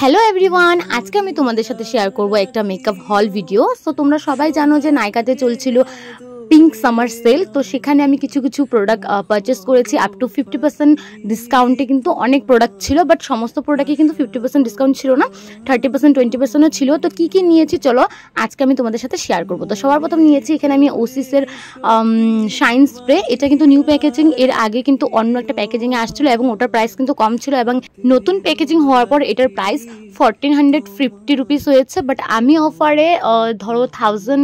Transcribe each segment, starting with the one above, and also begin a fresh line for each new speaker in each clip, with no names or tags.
Hello everyone, আজকে আমি তোমাদের সাথে শেয়ার করব একটা মেকআপ হল ভিডিও। সো তোমরা সবাই জানো যে নাইকাতে চলছিল পিঙ্ক সামার সেল, তো সেখানে আমি কিছু কিছু প্রোডাক্ট পারচেস করেছি আপ টু 50% ডিসকাউন্টে। কিন্তু অনেক প্রোডাক্ট ছিল, বাট সমস্ত প্রোডাক্টই কিন্তু 50% ডিসকাউন্ট ছিল না, 30% 20%ও ছিল। তো কী কী নিয়েছি চলো আজকে আমি তোমাদের সাথে শেয়ার করবো। তো সবার প্রথম নিয়েছি এখানে আমি ওসিসের শাইন স্প্রে। এটা কিন্তু নিউ প্যাকেজিং, এর আগে কিন্তু অন্য একটা প্যাকেজিংয়ে আসছিলো এবং ওটার প্রাইস কিন্তু কম ছিল, এবং নতুন প্যাকেজিং হওয়ার পর এটার প্রাইস 1450 রুপিস হয়েছে। বাট আমি অফারে ধরো 1000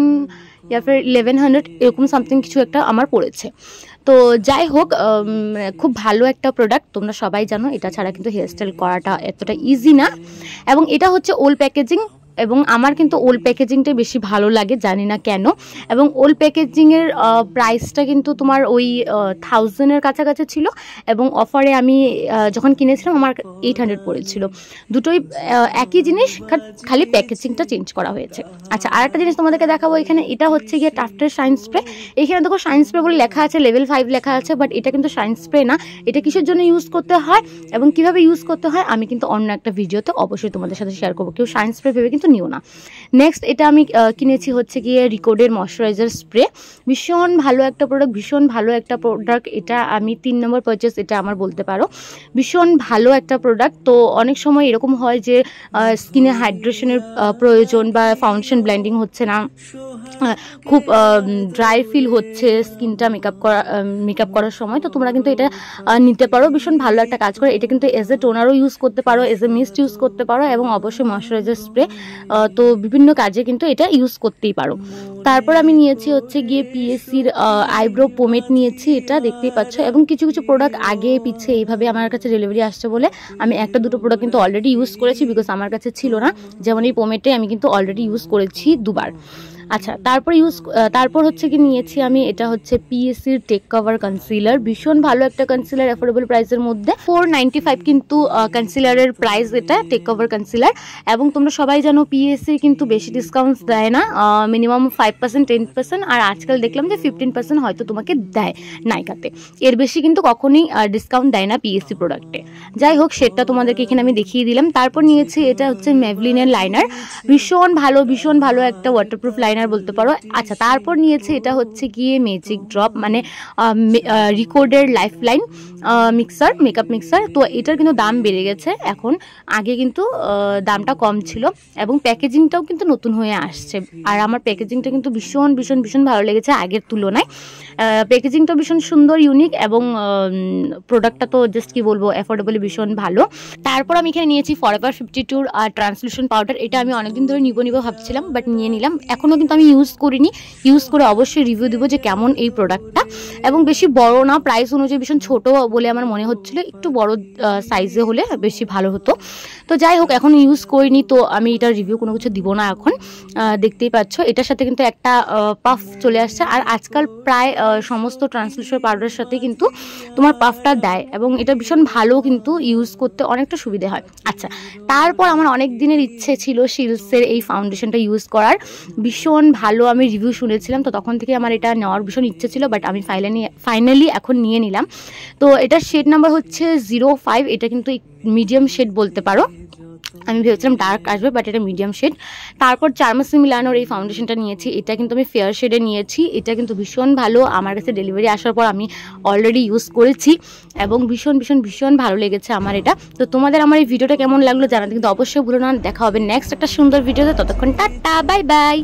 या फिर 1100 এরকম সামথিং কিছু একটা আমার পড়েছে। তো যাই হোক, খুব ভালো একটা প্রোডাক্ট, তোমরা সবাই জানো এটা ছাড়া কিন্তু হেয়ারস্টাইল করাটা এতটা ইজি না। এবং এটা হচ্ছে ওল্ড প্যাকেজিং, এবং আমার কিন্তু ওল্ড প্যাকেজিংটা বেশি ভালো লাগে, জানি না কেন। এবং ওল্ড প্যাকেজিংয়ের প্রাইসটা কিন্তু তোমার ওই 1000-এর কাছাকাছি ছিল, এবং অফারে আমি যখন কিনেছিলাম আমার 800 পড়েছিল। দুটোই একই জিনিস, খালি প্যাকেজিংটা চেঞ্জ করা হয়েছে। আচ্ছা, আর একটা জিনিস তোমাদেরকে দেখাবো এখানে। এটা হচ্ছে গিয়ে টাফটের শাইন স্প্রে। এখানে দেখো শাইন স্প্রে বলে লেখা আছে, লেভেল 5 লেখা আছে, বাট এটা কিন্তু শাইন স্প্রে না। এটা কিসের জন্য ইউজ করতে হয় এবং কিভাবে ইউজ করতে হয় আমি কিন্তু অন্য একটা ভিডিওতে অবশ্যই তোমাদের সাথে শেয়ার করবো। কেউ শাইন স্প্রে ভেবে কিন্তু নিও না। নেক্সট এটা আমি কিনেছি হচ্ছে গিয়ে রিকোডের ময়শ্চারাইজার স্প্রে। ভীষণ ভালো একটা প্রোডাক্ট, ভীষণ ভালো একটা প্রোডাক্ট। এটা আমি 3 নম্বর পারচেস, এটা আমার বলতে পারো। ভীষণ ভালো একটা প্রোডাক্ট। তো অনেক সময় এরকম হয় যে স্কিনে হাইড্রেশনের প্রয়োজন, বা ফাউন্ডেশন ব্লেন্ডিং হচ্ছে না, খুব ড্রাই ফিল হচ্ছে স্কিনটা মেকআপ করার সময়, তো তোমরা কিন্তু এটা নিতে পারো। ভীষণ ভালো একটা কাজ করে। এটা কিন্তু এজ এ টোনারও ইউজ করতে পারো, এজ এ মিস্ট ইউজ করতে পারো, এবং অবশ্যই ময়শ্চারাইজার স্প্রে। তো বিভিন্ন কাজে কিন্তু এটা ইউজ করতেই পারো। তারপর আমি নিয়েছি হচ্ছে গিয়ে পিএসসির আইব্রো পোমেট নিয়েছি, এটা দেখতেই পাচ্ছ। এবং কিছু কিছু প্রোডাক্ট আগে পিছে এইভাবে আমার কাছে ডেলিভারি আসছে বলে আমি একটা দুটো প্রোডাক্ট কিন্তু অলরেডি ইউজ করেছি, বিকজ আমার কাছে ছিল না। যেমন এই পোমেটে আমি কিন্তু অলরেডি ইউজ করেছি 2বার। আচ্ছা, তারপর হচ্ছে কি নিয়েছি আমি, এটা হচ্ছে পিএসসির টেক কভার কনসিলার। ভীষণ ভালো একটা কনসিলার, অ্যাফোর্ডেবল প্রাইসের মধ্যে। 495 কিন্তু কনসিলারের প্রাইস, এটা টেক কভার কনসিলার। এবং তোমরা সবাই জানো পিএসসি কিন্তু বেশি ডিসকাউন্টস দেয় না, মিনিমাম 5% 10%, আর আজকাল দেখলাম যে 15% হয়তো তোমাকে দেয় নাইকাতে। এর বেশি কিন্তু কখনোই ডিসকাউন্ট দেয় না পিএসসি প্রোডাক্টে। যাই হোক, সেটা তোমাদেরকে এখানে আমি দেখিয়ে দিলাম। তারপর নিয়েছি এটা হচ্ছে ম্যাভলিনের লাইনার। ভীষণ ভালো একটা ওয়াটারপ্রুফ লাইনার বলতে পারো। আচ্ছা, তারপর নিয়েছে এটা হচ্ছে গিয়ে ম্যাজিক ড্রপ, মানে রিকোডের life line mixer, makeup mixer. তো এটার কিন্তু দাম বেড়ে গেছে এখন, আগে কিন্তু দামটা কম ছিল, এবং প্যাকেজিংটাও কিন্তু নতুন হয়ে আসছে। আর আমার প্যাকেজিংটা কিন্তু ভীষণ ভালো লেগেছে আগের তুলনায়। প্যাকেজিংটা ভীষণ সুন্দর, ইউনিক, এবং প্রোডাক্টটা তো জাস্ট কি বলবো, অ্যাফোর্ডেবলি ভীষণ ভালো। তারপর আমি এখানে নিয়েছি ফরএভার 52 ট্রান্সলুশন পাউডার। এটা আমি অনেকদিন ধরে নিব ভাবছিলাম, বাট নিয়ে নিলাম। এখনও কিন্তু আমি ইউজ করিনি, ইউজ করে অবশ্যই রিভিউ দিব যে কেমন এই প্রোডাক্টটা। এবং বেশি বড় না, প্রাইস অনুযায়ী ভীষণ ছোট বলে আমার মনে হচ্ছিল, একটু বড় সাইজে হলে বেশি ভালো হতো। তো যাই হোক, এখন ইউজ করিনি, তো আমি এটার রিভিউ কোনো কিছু দিব না এখন। দেখতেই পাচ্ছ এটার সাথে কিন্তু একটা পাফ চলে আসছে, আর আজকাল প্রায় সমস্ত ট্রান্সলুশন পাউডারের সাথে কিন্তু তোমার পাফটা দেয়, এবং এটা ভীষণ ভালো, কিন্তু ইউজ করতে অনেকটা সুবিধা হয়। আচ্ছা, তারপর আমার অনেক দিনের ইচ্ছে ছিল শিলসের এই ফাউন্ডেশনটা ইউজ করার। ভীষণ ভালো আমি রিভিউ শুনেছিলাম, তো তখন থেকে আমার এটা নেওয়ার ভীষণ ইচ্ছে ছিল, বাট আমি ফাইনালি এখন নিয়ে নিলাম। তো এটার শেড নাম্বার হচ্ছে 05। এটা কিন্তু মিডিয়াম শেড বলতে পারো। আমি ভেবেছিলাম ডার্ক আসবে, বাট এটা মিডিয়াম শেড। তারপর চার্মাসি মিলানোর এই ফাউন্ডেশনটা নিয়েছি, এটা কিন্তু আমি ফেয়ার শেডে নিয়েছি। এটা কিন্তু ভীষণ ভালো, আমার কাছে ডেলিভারি আসার পর আমি অলরেডি ইউজ করেছি, এবং ভীষণ ভালো লেগেছে আমার এটা। তো তোমাদের আমার এই ভিডিওটা কেমন লাগলো জানাতে কিন্তু অবশ্যই ভুলো না। দেখা হবে নেক্সট একটা সুন্দর ভিডিওতে, ততক্ষণ টাটা, বাই বাই।